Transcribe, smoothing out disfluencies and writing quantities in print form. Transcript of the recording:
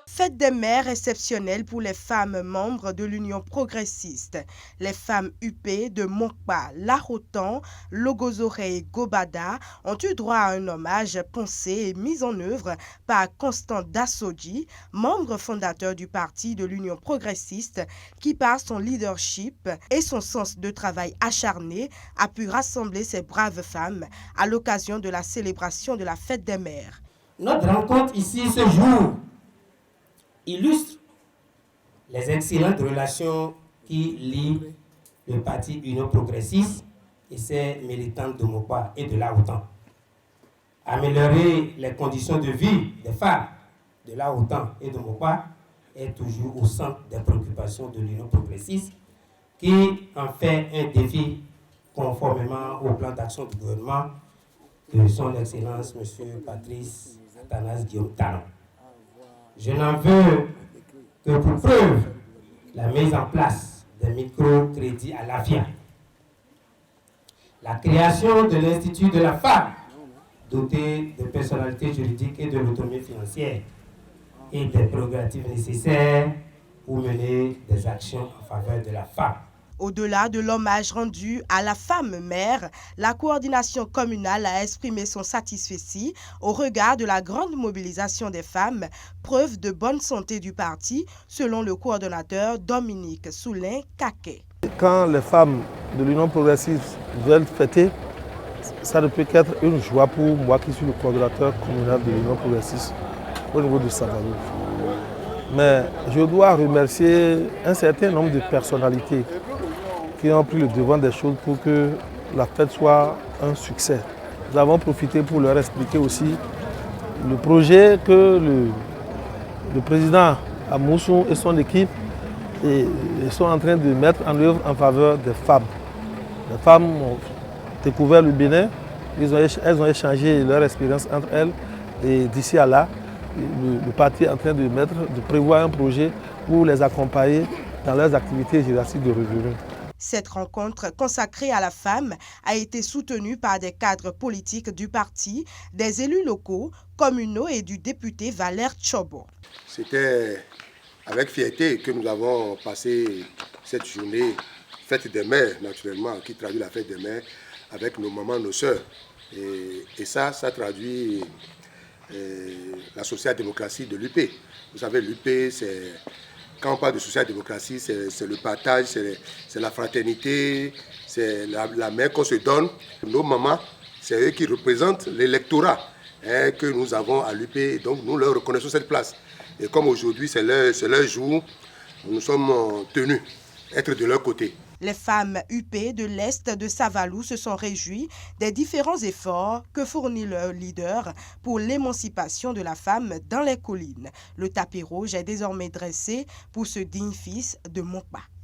Fête des mères exceptionnelle pour les femmes membres de l'Union progressiste. Les femmes UP de Monkpa, Lahotan, Logozore et Gobada ont eu droit à un hommage pensé et mis en œuvre par Constant Dassoji, membre fondateur du parti de l'Union progressiste, qui par son leadership et son sens de travail acharné a pu rassembler ces braves femmes à l'occasion de la célébration de la Fête des mères. Notre rencontre ici ce jour illustre les excellentes relations qui lient le parti Union progressiste et ses militantes de Monkpa et de Lahotan. Améliorer les conditions de vie des femmes de Lahotan et de Monkpa est toujours au centre des préoccupations de l'Union progressiste qui en fait un défi conformément au plan d'action du gouvernement de son Excellence M. Patrice Athanase Guillaume Talon. Je n'en veux que pour preuve la mise en place des microcrédits à l'AFIA, la création de l'Institut de la femme, doté de personnalité juridique et de l'autonomie financière et des prérogatives nécessaires pour mener des actions en faveur de la femme. Au-delà de l'hommage rendu à la femme mère, la coordination communale a exprimé son satisfecit au regard de la grande mobilisation des femmes, preuve de bonne santé du parti, selon le coordonnateur Dominique Soulin-Kaké. Quand les femmes de l'Union progressiste veulent fêter, ça ne peut qu'être une joie pour moi qui suis le coordonnateur communal de l'Union progressiste au niveau de Savalou. Mais je dois remercier un certain nombre de personnalités qui ont pris le devant des choses pour que la fête soit un succès. Nous avons profité pour leur expliquer aussi le projet que le président Amoussou et son équipe sont en train de mettre en œuvre en faveur des femmes. Les femmes ont découvert le Bénin, elles ont échangé leur expérience entre elles et d'ici à là, le parti est en train de prévoir un projet pour les accompagner dans leurs activités géographiques de revenus. Cette rencontre consacrée à la femme a été soutenue par des cadres politiques du parti, des élus locaux, communaux et du député Valère Tchobo. C'était avec fierté que nous avons passé cette journée, fête des mères naturellement, qui traduit la fête des mères, avec nos mamans, nos sœurs. Et ça traduit la social-démocratie de l'UP. Vous savez, l'UP, c'est... Quand on parle de social-démocratie, c'est le partage, c'est la fraternité, c'est la main qu'on se donne. Nos mamans, c'est eux qui représentent l'électorat que nous avons à l'UP. Donc nous leur reconnaissons cette place. Et comme aujourd'hui, c'est leur jour, nous sommes tenus d'être de leur côté. Les femmes UP de l'Est de Savalou se sont réjouies des différents efforts que fournit leur leader pour l'émancipation de la femme dans les collines. Le tapis rouge est désormais dressé pour ce digne fils de Monkpa.